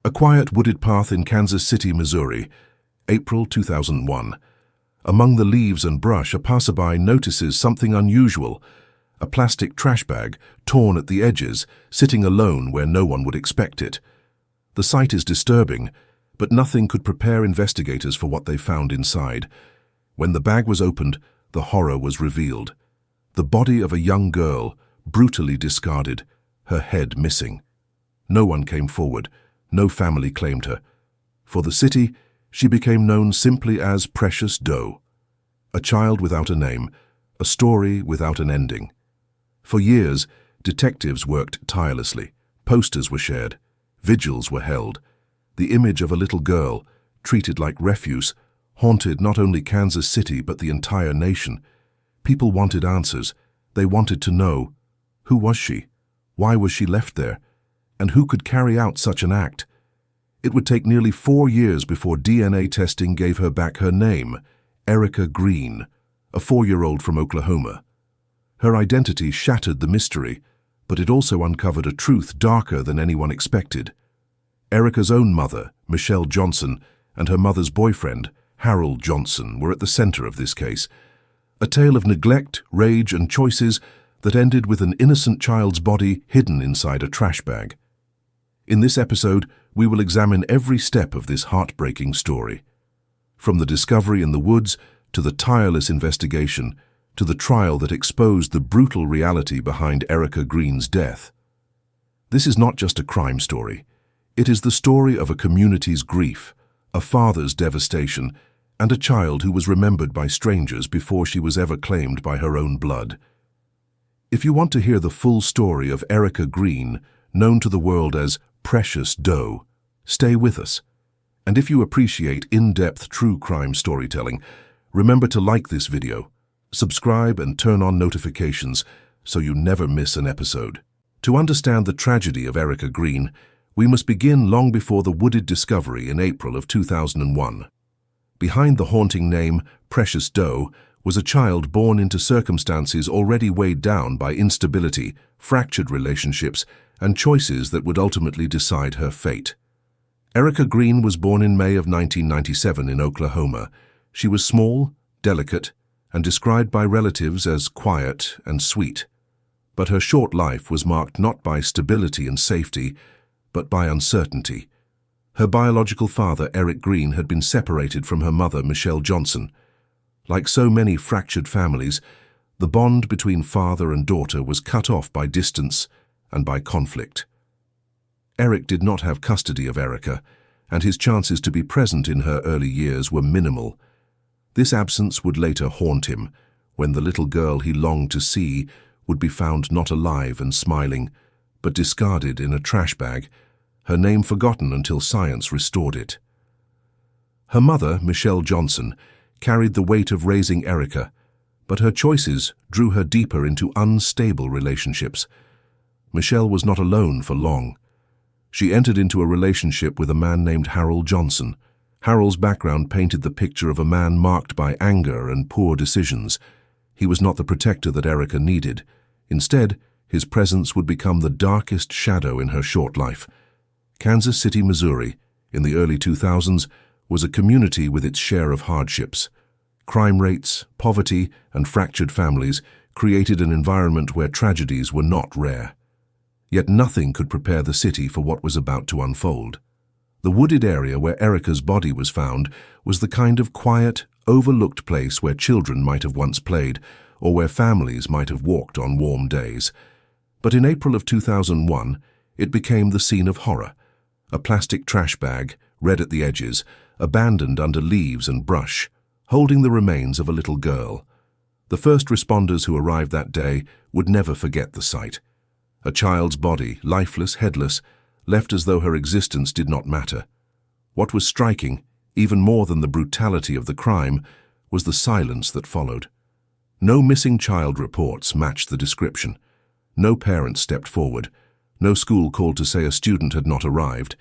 A quiet wooded path in Kansas City, Missouri, April 2001. Among the leaves and brush, a passerby notices something unusual. A plastic trash bag, torn at the edges, sitting alone where no one would expect it. The sight is disturbing, but nothing could prepare investigators for what they found inside. When the bag was opened, the horror was revealed. The body of a young girl, brutally discarded, her head missing. No one came forward. No family claimed her. For the city, she became known simply as Precious Doe. A child without a name, a story without an ending. For years, detectives worked tirelessly. Posters were shared. Vigils were held. The image of a little girl, treated like refuse, haunted not only Kansas City but the entire nation. People wanted answers. They wanted to know, who was she? Why was she left there? And who could carry out such an act? It would take nearly 4 years before DNA testing gave her back her name, Erica Green, a 4-year-old from Oklahoma. Her identity shattered the mystery, but it also uncovered a truth darker than anyone expected. Erica's own mother, Michelle Johnson, and her mother's boyfriend, Harold Johnson, were at the center of this case. A tale of neglect, rage, and choices that ended with an innocent child's body hidden inside a trash bag. In this episode, we will examine every step of this heartbreaking story. From the discovery in the woods, to the tireless investigation, to the trial that exposed the brutal reality behind Erica Green's death. This is not just a crime story. It is the story of a community's grief, a father's devastation, and a child who was remembered by strangers before she was ever claimed by her own blood. If you want to hear the full story of Erica Green, known to the world as Precious Doe, stay with us. And if you appreciate in-depth true crime storytelling, remember to like this video, subscribe and turn on notifications so you never miss an episode. To understand the tragedy of Erica Green, we must begin long before the wooded discovery in April of 2001. Behind the haunting name Precious Doe was a child born into circumstances already weighed down by instability, fractured relationships, and choices that would ultimately decide her fate. Erica Green was born in May of 1997 in Oklahoma. She was small, delicate, and described by relatives as quiet and sweet. But her short life was marked not by stability and safety, but by uncertainty. Her biological father, Eric Green, had been separated from her mother, Michelle Johnson. Like so many fractured families, the bond between father and daughter was cut off by distance and by conflict. Eric did not have custody of Erica, and his chances to be present in her early years were minimal. This absence would later haunt him, when the little girl he longed to see would be found not alive and smiling, but discarded in a trash bag, her name forgotten until science restored it. Her mother, Michelle Johnson, carried the weight of raising Erica, but her choices drew her deeper into unstable relationships. Michelle was not alone for long. She entered into a relationship with a man named Harold Johnson. Harold's background painted the picture of a man marked by anger and poor decisions. He was not the protector that Erica needed. Instead, his presence would become the darkest shadow in her short life. Kansas City, Missouri, in the early 2000s, was a community with its share of hardships. Crime rates, poverty, and fractured families created an environment where tragedies were not rare. Yet nothing could prepare the city for what was about to unfold. The wooded area where Erica's body was found was the kind of quiet, overlooked place where children might have once played, or where families might have walked on warm days. But in April of 2001, it became the scene of horror. A plastic trash bag, red at the edges, abandoned under leaves and brush, holding the remains of a little girl. The first responders who arrived that day would never forget the sight. A child's body, lifeless, headless, left as though her existence did not matter. What was striking, even more than the brutality of the crime, was the silence that followed. No missing child reports matched the description. No parents stepped forward. No school called to say a student had not arrived.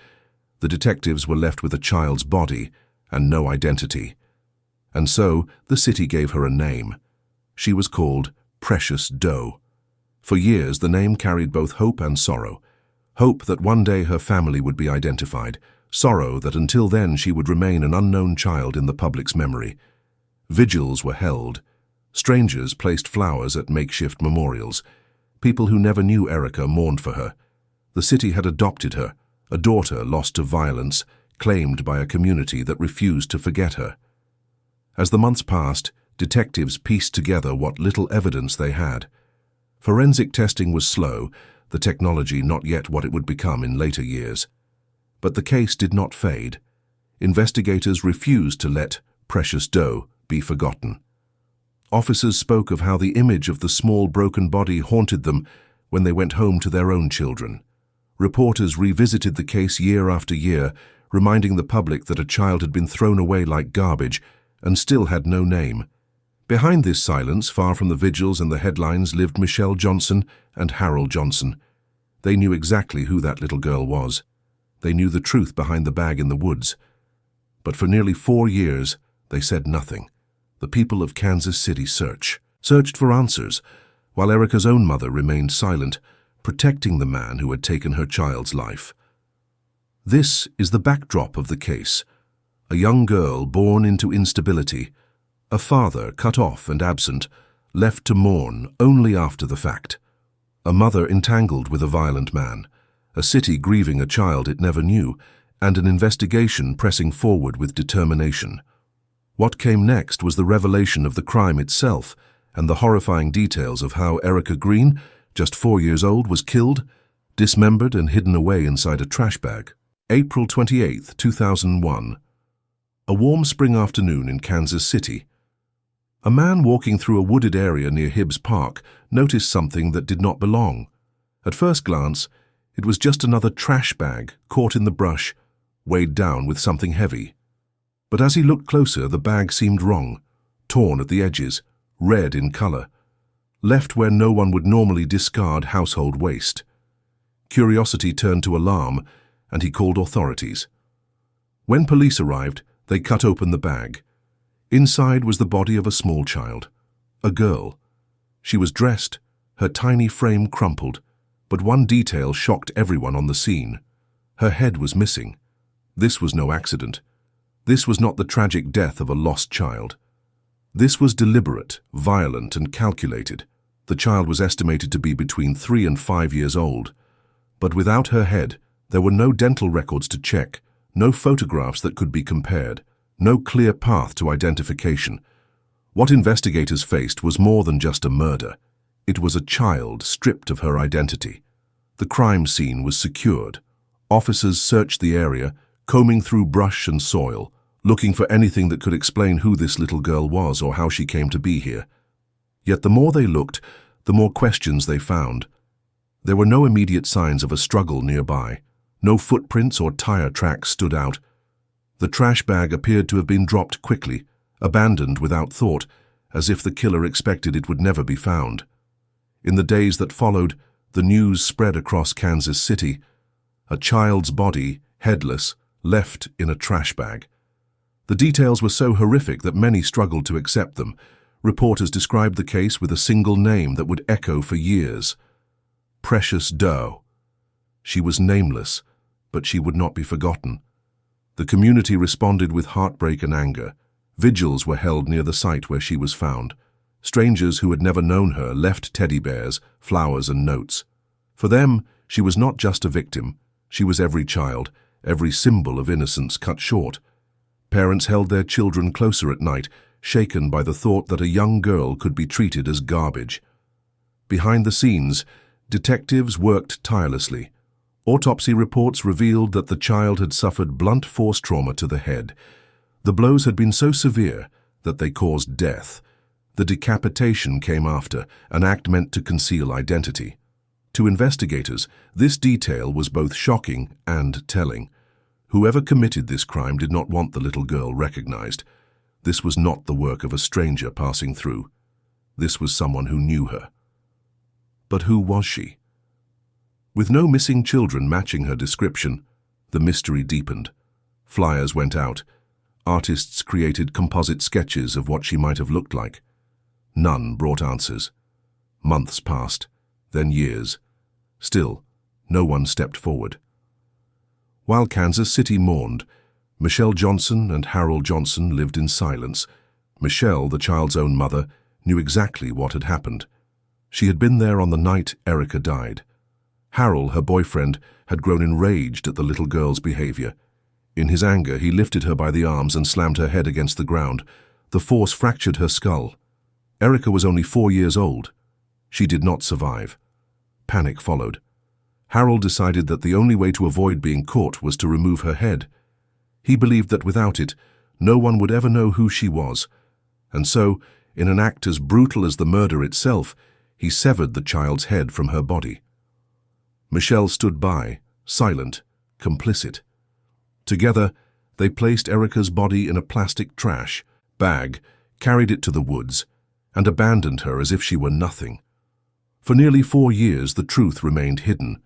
The detectives were left with a child's body and no identity. And so the city gave her a name. She was called Precious Doe. For years, the name carried both hope and sorrow. Hope that one day her family would be identified, sorrow that until then she would remain an unknown child in the public's memory. Vigils were held. Strangers placed flowers at makeshift memorials. People who never knew Erica mourned for her. The city had adopted her, a daughter lost to violence, claimed by a community that refused to forget her. As the months passed, detectives pieced together what little evidence they had. Forensic testing was slow, the technology not yet what it would become in later years. But the case did not fade. Investigators refused to let Precious Doe be forgotten. Officers spoke of how the image of the small broken body haunted them when they went home to their own children. Reporters revisited the case year after year, reminding the public that a child had been thrown away like garbage and still had no name. Behind this silence, far from the vigils and the headlines, lived Michelle Johnson and Harold Johnson. They knew exactly who that little girl was. They knew the truth behind the bag in the woods. But for nearly 4 years, they said nothing. The people of Kansas City searched for answers, while Erica's own mother remained silent, protecting the man who had taken her child's life. This is the backdrop of the case. A young girl born into instability, a father cut off and absent, left to mourn only after the fact, a mother entangled with a violent man, a city grieving a child it never knew, and an investigation pressing forward with determination. What came next was the revelation of the crime itself and the horrifying details of how Erica Green, just 4 years old, was killed, dismembered and hidden away inside a trash bag. April 28, 2001. A warm spring afternoon in Kansas City. A man walking through a wooded area near Hibbs Park noticed something that did not belong. At first glance, it was just another trash bag caught in the brush, weighed down with something heavy. But as he looked closer, the bag seemed wrong, torn at the edges, red in color, left where no one would normally discard household waste. Curiosity turned to alarm, and he called authorities. When police arrived, they cut open the bag. Inside was the body of a small child, a girl. She was dressed, her tiny frame crumpled, but one detail shocked everyone on the scene. Her head was missing. This was no accident. This was not the tragic death of a lost child. This was deliberate, violent, and calculated. The child was estimated to be between 3 and 5 years old. But without her head, there were no dental records to check, no photographs that could be compared, no clear path to identification. What investigators faced was more than just a murder. It was a child stripped of her identity. The crime scene was secured. Officers searched the area, combing through brush and soil, looking for anything that could explain who this little girl was or how she came to be here. Yet the more they looked, the more questions they found. There were no immediate signs of a struggle nearby. No footprints or tire tracks stood out. The trash bag appeared to have been dropped quickly, abandoned without thought, as if the killer expected it would never be found. In the days that followed, the news spread across Kansas City. A child's body, headless, left in a trash bag. The details were so horrific that many struggled to accept them. Reporters described the case with a single name that would echo for years: Precious Doe. She was nameless, but she would not be forgotten. The community responded with heartbreak and anger. Vigils were held near the site where she was found. Strangers who had never known her left teddy bears, flowers, and notes. For them, she was not just a victim. She was every child, every symbol of innocence cut short. Parents held their children closer at night, shaken by the thought that a young girl could be treated as garbage. Behind the scenes, detectives worked tirelessly. Autopsy reports revealed that the child had suffered blunt force trauma to the head. The blows had been so severe that they caused death. The decapitation came after, an act meant to conceal identity. To investigators, this detail was both shocking and telling. Whoever committed this crime did not want the little girl recognized. This was not the work of a stranger passing through. This was someone who knew her. But who was she? With no missing children matching her description, the mystery deepened. Flyers went out. Artists created composite sketches of what she might have looked like. None brought answers. Months passed, then years. Still, no one stepped forward. While Kansas City mourned, Michelle Johnson and Harold Johnson lived in silence. Michelle, the child's own mother, knew exactly what had happened. She had been there on the night Erica died. Harold, her boyfriend, had grown enraged at the little girl's behavior. In his anger, he lifted her by the arms and slammed her head against the ground. The force fractured her skull. Erica was only 4 years old. She did not survive. Panic followed. Harold decided that the only way to avoid being caught was to remove her head. He believed that without it, no one would ever know who she was. And so, in an act as brutal as the murder itself, he severed the child's head from her body. Michelle stood by, silent, complicit. Together, they placed Erica's body in a plastic trash bag, carried it to the woods, and abandoned her as if she were nothing. For nearly 4 years, the truth remained hidden.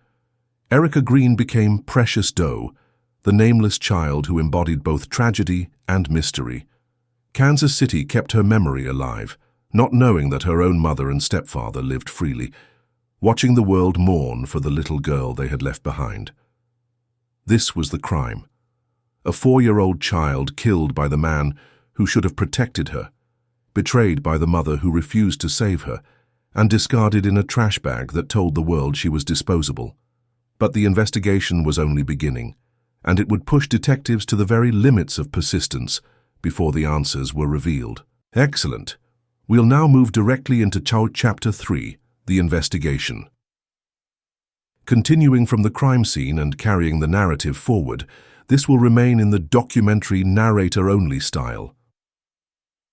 Erica Green became Precious Doe, the nameless child who embodied both tragedy and mystery. Kansas City kept her memory alive, not knowing that her own mother and stepfather lived freely, watching the world mourn for the little girl they had left behind. This was the crime. A 4-year-old child killed by the man who should have protected her, betrayed by the mother who refused to save her, and discarded in a trash bag that told the world she was disposable. But the investigation was only beginning, and it would push detectives to the very limits of persistence before the answers were revealed. Excellent. We'll now move directly into Chapter 3, the investigation. Continuing from the crime scene and carrying the narrative forward, this will remain in the documentary narrator-only style,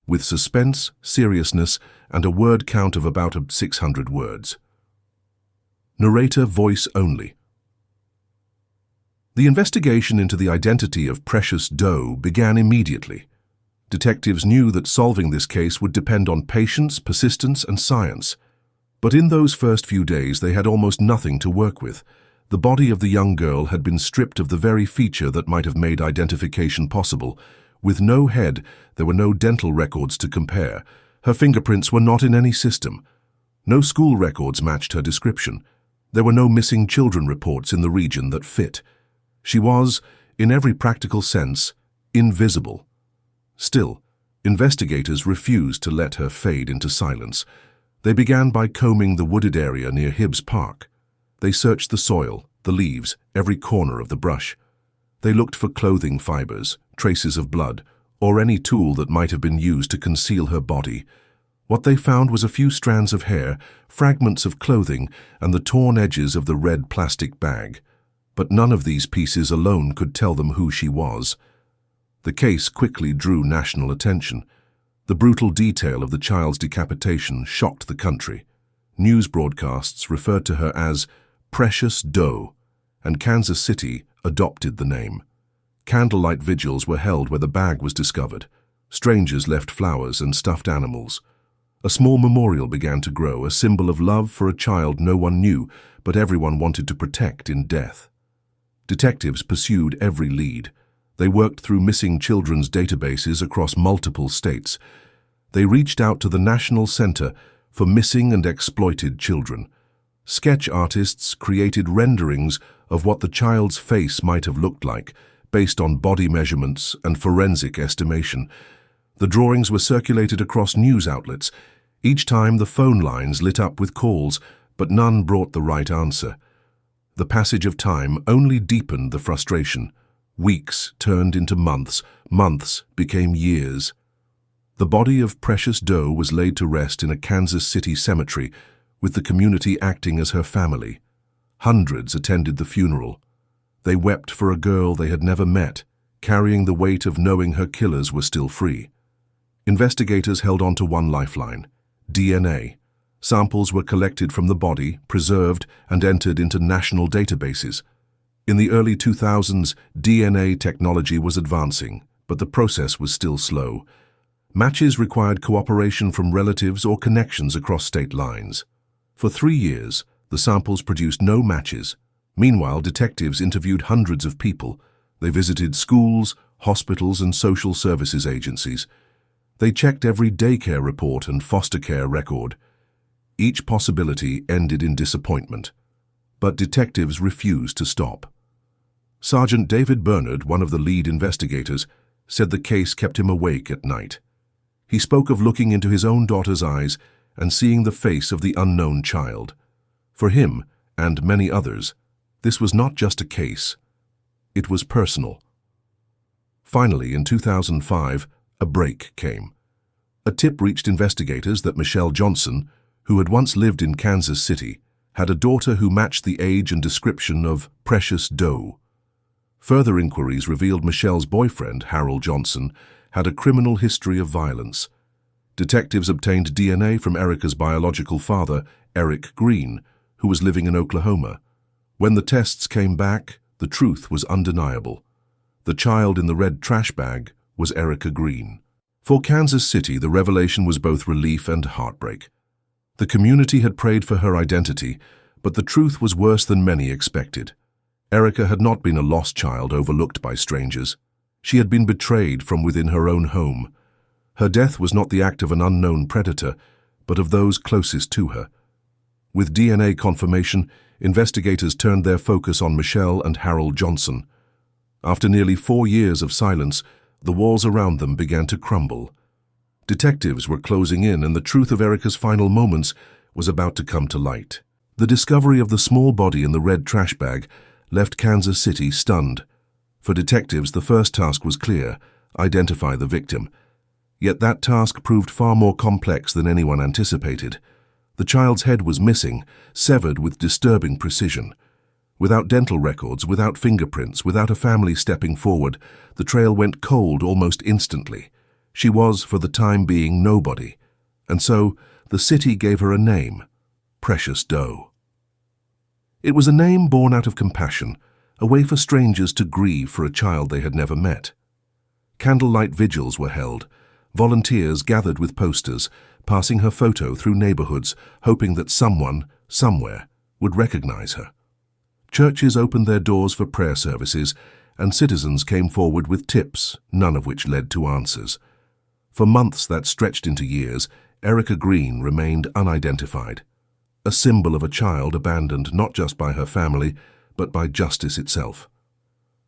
with suspense, seriousness, and a word count of about 600 words. Narrator voice only. The investigation into the identity of Precious Doe began immediately. Detectives knew that solving this case would depend on patience, persistence, and science. But in those first few days, they had almost nothing to work with. The body of the young girl had been stripped of the very feature that might have made identification possible. With no head, there were no dental records to compare. Her fingerprints were not in any system. No school records matched her description. There were no missing children reports in the region that fit. She was, in every practical sense, invisible. Still, investigators refused to let her fade into silence. They began by combing the wooded area near Hibbs Park. They searched the soil, the leaves, every corner of the brush. They looked for clothing fibers, traces of blood, or any tool that might have been used to conceal her body. What they found was a few strands of hair, fragments of clothing, and the torn edges of the red plastic bag. But none of these pieces alone could tell them who she was. The case quickly drew national attention. The brutal detail of the child's decapitation shocked the country. News broadcasts referred to her as Precious Doe, and Kansas City adopted the name. Candlelight vigils were held where the bag was discovered. Strangers left flowers and stuffed animals. A small memorial began to grow, a symbol of love for a child no one knew, but everyone wanted to protect in death. Detectives pursued every lead. They worked through missing children's databases across multiple states. They reached out to the National Center for Missing and Exploited Children. Sketch artists created renderings of what the child's face might have looked like, based on body measurements and forensic estimation. The drawings were circulated across news outlets. Each time the phone lines lit up with calls, but none brought the right answer. The passage of time only deepened the frustration. Weeks turned into months. Months became years. The body of Precious Doe was laid to rest in a Kansas City cemetery, with the community acting as her family. Hundreds attended the funeral. They wept for a girl they had never met, carrying the weight of knowing her killers were still free. Investigators held on to one lifeline: DNA. Samples were collected from the body, preserved, and entered into national databases. In the early 2000s, DNA technology was advancing, but the process was still slow. Matches required cooperation from relatives or connections across state lines. For 3 years, the samples produced no matches. Meanwhile, detectives interviewed hundreds of people. They visited schools, hospitals, and social services agencies. They checked every daycare report and foster care record. Each possibility ended in disappointment. But detectives refused to stop. Sergeant David Bernard, one of the lead investigators, said the case kept him awake at night. He spoke of looking into his own daughter's eyes and seeing the face of the unknown child. For him, and many others, this was not just a case. It was personal. Finally, in 2005, a break came. A tip reached investigators that Michelle Johnson, who had once lived in Kansas City, had a daughter who matched the age and description of Precious Doe. Further inquiries revealed Michelle's boyfriend, Harold Johnson, had a criminal history of violence. Detectives obtained DNA from Erica's biological father, Eric Green, who was living in Oklahoma. When the tests came back, the truth was undeniable. The child in the red trash bag was Erica Green. For Kansas City, the revelation was both relief and heartbreak. The community had prayed for her identity, but the truth was worse than many expected. Erica had not been a lost child overlooked by strangers. She had been betrayed from within her own home. Her death was not the act of an unknown predator, but of those closest to her. With DNA confirmation, investigators turned their focus on Michelle and Harold Johnson. After nearly 4 years of silence, the walls around them began to crumble. Detectives were closing in, and the truth of Erica's final moments was about to come to light. The discovery of the small body in the red trash bag left Kansas City stunned. For detectives, the first task was clear: identify the victim. Yet that task proved far more complex than anyone anticipated. The child's head was missing, severed with disturbing precision. Without dental records, without fingerprints, without a family stepping forward, the trail went cold almost instantly. She was, for the time being, nobody. And so, the city gave her a name: Precious Doe. It was a name born out of compassion, a way for strangers to grieve for a child they had never met. Candlelight vigils were held. Volunteers gathered with posters, passing her photo through neighborhoods, hoping that someone, somewhere, would recognize her. Churches opened their doors for prayer services, and citizens came forward with tips, none of which led to answers. For months that stretched into years, Erica Green remained unidentified, a symbol of a child abandoned not just by her family, but by justice itself.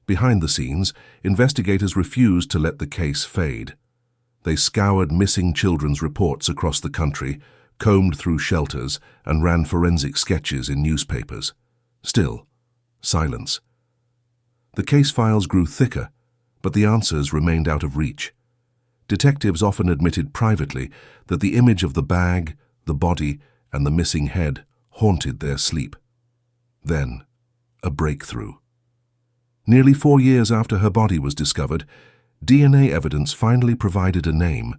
Behind the scenes, investigators refused to let the case fade. They scoured missing children's reports across the country, combed through shelters, and ran forensic sketches in newspapers. Still, silence. The case files grew thicker, but the answers remained out of reach. Detectives often admitted privately that the image of the bag, the body, and the missing head haunted their sleep. Then, a breakthrough. Nearly 4 years after her body was discovered, DNA evidence finally provided a name.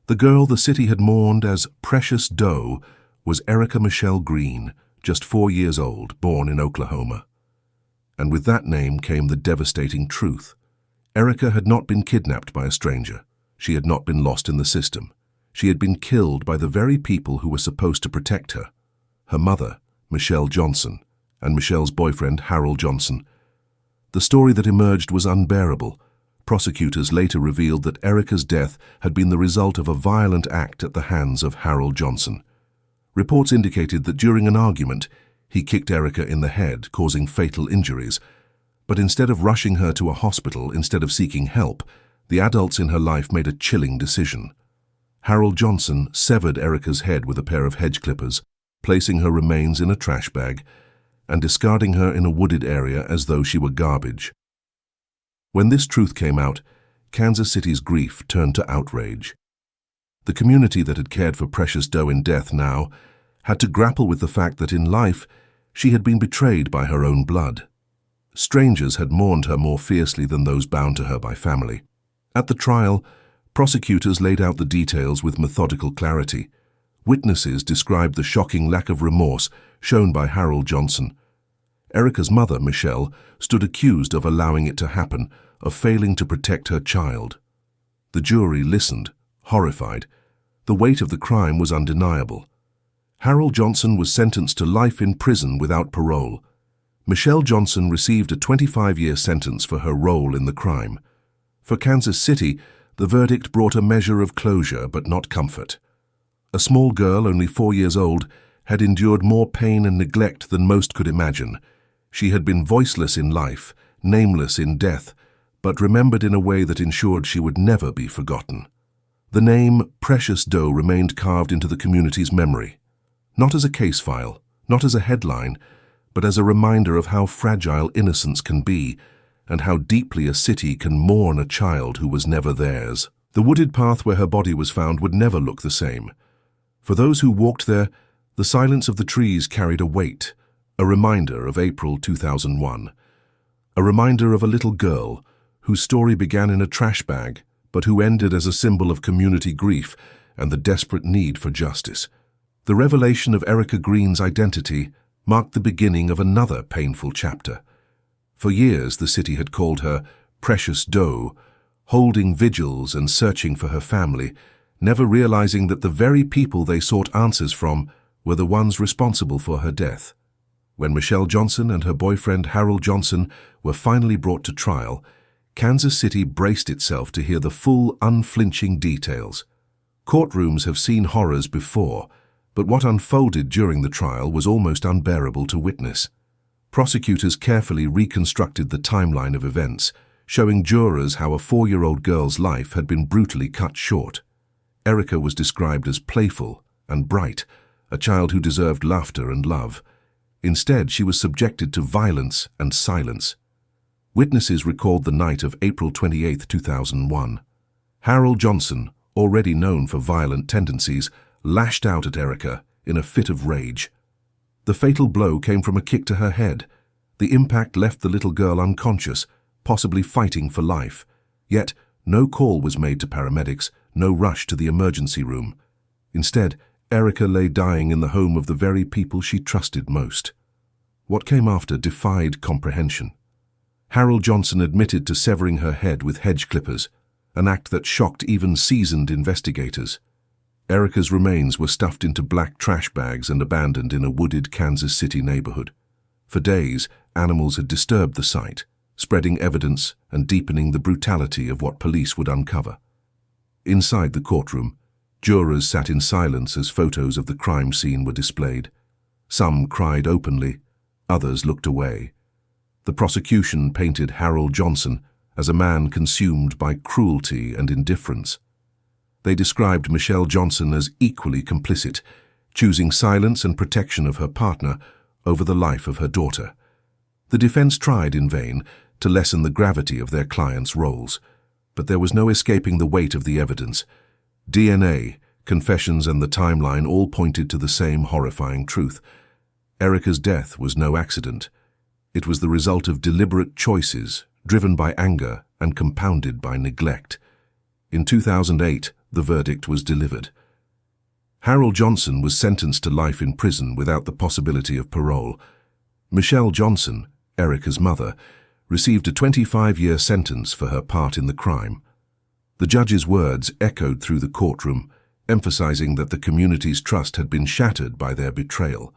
The girl the city had mourned as Precious Doe was Erica Michelle Green, just 4 years old, born in Oklahoma. And with that name came the devastating truth. Erica had not been kidnapped by a stranger. She had not been lost in the system. She had been killed by the very people who were supposed to protect her: her mother, Michelle Johnson, and Michelle's boyfriend, Harold Johnson. The story that emerged was unbearable. Prosecutors later revealed that Erica's death had been the result of a violent act at the hands of Harold Johnson. Reports indicated that during an argument, he kicked Erica in the head, causing fatal injuries. But instead of rushing her to a hospital, instead of seeking help, the adults in her life made a chilling decision. Harold Johnson severed Erica's head with a pair of hedge clippers, placing her remains in a trash bag, and discarding her in a wooded area as though she were garbage. When this truth came out, Kansas City's grief turned to outrage. The community that had cared for Precious Doe in death now had to grapple with the fact that in life she had been betrayed by her own blood. Strangers had mourned her more fiercely than those bound to her by family. At the trial, prosecutors laid out the details with methodical clarity. Witnesses described the shocking lack of remorse shown by Harold Johnson. Erica's mother, Michelle, stood accused of allowing it to happen, of failing to protect her child. The jury listened, horrified. The weight of the crime was undeniable. Harold Johnson was sentenced to life in prison without parole. Michelle Johnson received a 25-year sentence for her role in the crime. For Kansas City, the verdict brought a measure of closure but not comfort. A small girl, only 4 years old, had endured more pain and neglect than most could imagine. She had been voiceless in life, nameless in death, but remembered in a way that ensured she would never be forgotten. The name Precious Doe remained carved into the community's memory, not as a case file, not as a headline, but as a reminder of how fragile innocence can be and how deeply a city can mourn a child who was never theirs. The wooded path where her body was found would never look the same. For those who walked there, the silence of the trees carried a weight, a reminder of April 2001, a reminder of a little girl whose story began in a trash bag, but who ended as a symbol of community grief and the desperate need for justice. The revelation of Erica Green's identity marked the beginning of another painful chapter. For years, the city had called her Precious Doe, holding vigils and searching for her family, never realizing that the very people they sought answers from were the ones responsible for her death. When Michelle Johnson and her boyfriend Harold Johnson were finally brought to trial, Kansas City braced itself to hear the full, unflinching details. Courtrooms have seen horrors before, but what unfolded during the trial was almost unbearable to witness. Prosecutors carefully reconstructed the timeline of events, showing jurors how a 4-year-old girl's life had been brutally cut short. Erica was described as playful and bright, a child who deserved laughter and love. Instead, she was subjected to violence and silence. Witnesses recalled the night of April 28, 2001. Harold Johnson, already known for violent tendencies, lashed out at Erica in a fit of rage. The fatal blow came from a kick to her head. The impact left the little girl unconscious, possibly fighting for life. Yet, no call was made to paramedics, no rush to the emergency room. Instead, Erica lay dying in the home of the very people she trusted most. What came after defied comprehension. Harold Johnson admitted to severing her head with hedge clippers, an act that shocked even seasoned investigators. Erica's remains were stuffed into black trash bags and abandoned in a wooded Kansas City neighborhood. For days, animals had disturbed the site, spreading evidence and deepening the brutality of what police would uncover. Inside the courtroom, jurors sat in silence as photos of the crime scene were displayed. Some cried openly, others looked away. The prosecution painted Harold Johnson as a man consumed by cruelty and indifference. They described Michelle Johnson as equally complicit, choosing silence and protection of her partner over the life of her daughter. The defense tried in vain to lessen the gravity of their clients' roles, but there was no escaping the weight of the evidence. DNA, confessions, and the timeline all pointed to the same horrifying truth. Erica's death was no accident. It was the result of deliberate choices, driven by anger and compounded by neglect. In 2008, the verdict was delivered. Harold Johnson was sentenced to life in prison without the possibility of parole. Michelle Johnson, Erica's mother, received a 25-year sentence for her part in the crime. The judge's words echoed through the courtroom, emphasizing that the community's trust had been shattered by their betrayal.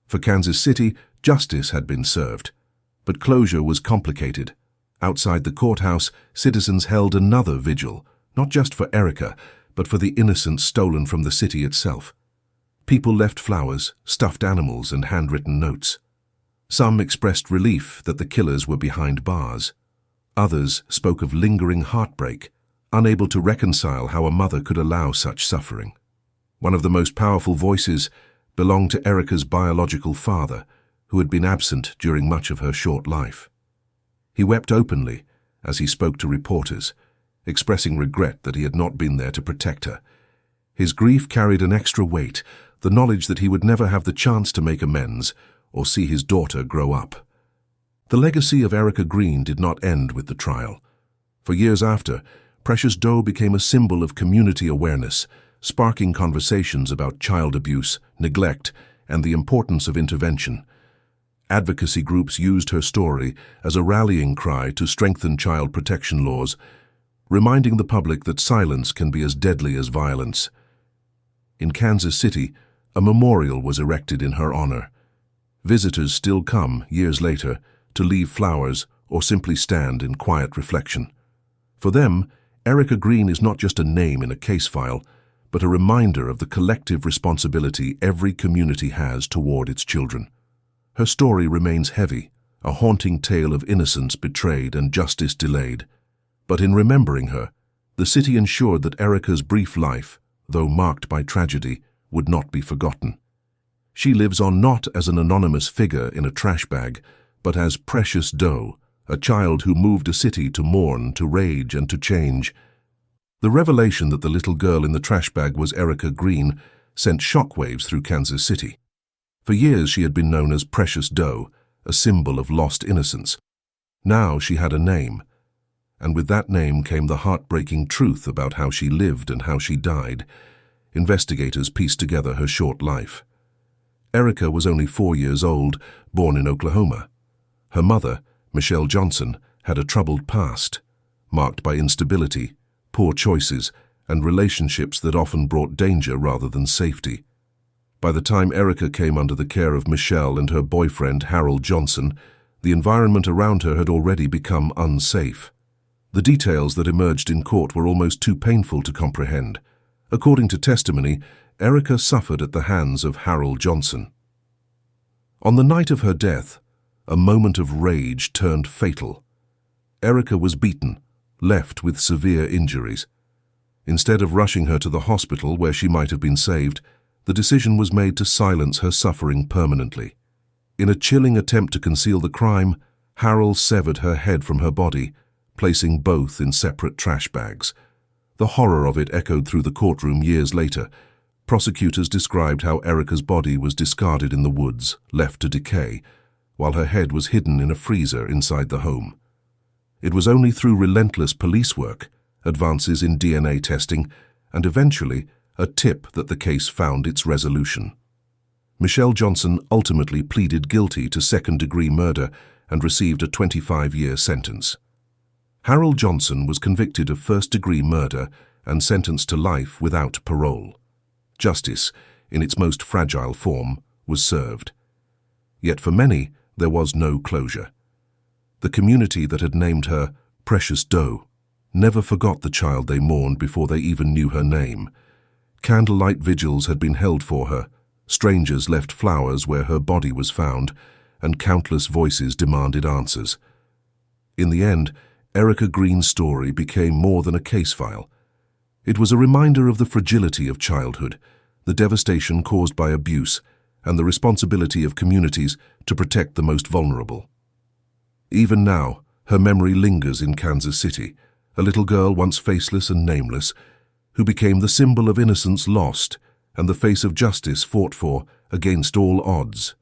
For Kansas City, justice had been served, but closure was complicated. Outside the courthouse, citizens held another vigil, not just for Erica, but for the innocents stolen from the city itself. People left flowers, stuffed animals, and handwritten notes. Some expressed relief that the killers were behind bars. Others spoke of lingering heartbreak, unable to reconcile how a mother could allow such suffering. One of the most powerful voices belonged to Erica's biological father, who had been absent during much of her short life. He wept openly as he spoke to reporters, expressing regret that he had not been there to protect her. His grief carried an extra weight, the knowledge that he would never have the chance to make amends or see his daughter grow up. The legacy of Erica Green did not end with the trial. For years after, Precious Doe became a symbol of community awareness, sparking conversations about child abuse, neglect, and the importance of intervention. Advocacy groups used her story as a rallying cry to strengthen child protection laws, reminding the public that silence can be as deadly as violence. In Kansas City, a memorial was erected in her honor. Visitors still come, years later, to leave flowers or simply stand in quiet reflection. For them, Erica Green is not just a name in a case file, but a reminder of the collective responsibility every community has toward its children. Her story remains heavy, a haunting tale of innocence betrayed and justice delayed. But in remembering her, the city ensured that Erica's brief life, though marked by tragedy, would not be forgotten. She lives on not as an anonymous figure in a trash bag, but as Precious Doe, a child who moved a city to mourn, to rage, and to change. The revelation that the little girl in the trash bag was Erica Green sent shockwaves through Kansas City. For years she had been known as Precious Doe, a symbol of lost innocence. Now she had a name, and with that name came the heartbreaking truth about how she lived and how she died. Investigators pieced together her short life. Erica was only 4 years old, born in Oklahoma. Her mother, Michelle Johnson, had a troubled past, marked by instability, poor choices, and relationships that often brought danger rather than safety. By the time Erica came under the care of Michelle and her boyfriend, Harold Johnson, the environment around her had already become unsafe. The details that emerged in court were almost too painful to comprehend. According to testimony, Erica suffered at the hands of Harold Johnson. On the night of her death, a moment of rage turned fatal. Erica was beaten, left with severe injuries. Instead of rushing her to the hospital where she might have been saved, the decision was made to silence her suffering permanently. In a chilling attempt to conceal the crime, Harold severed her head from her body, placing both in separate trash bags. The horror of it echoed through the courtroom years later. Prosecutors described how Erica's body was discarded in the woods, left to decay, while her head was hidden in a freezer inside the home. It was only through relentless police work, advances in DNA testing, and eventually a tip that the case found its resolution. Michelle Johnson ultimately pleaded guilty to second-degree murder and received a 25-year sentence. Harold Johnson was convicted of first-degree murder and sentenced to life without parole. Justice, in its most fragile form, was served. Yet for many, there was no closure. The community that had named her Precious Doe never forgot the child they mourned before they even knew her name. Candlelight vigils had been held for her, strangers left flowers where her body was found, and countless voices demanded answers. In the end, Erica Green's story became more than a case file. It was a reminder of the fragility of childhood, the devastation caused by abuse, and the responsibility of communities to protect the most vulnerable. Even now, her memory lingers in Kansas City, a little girl once faceless and nameless, who became the symbol of innocence lost and the face of justice fought for against all odds.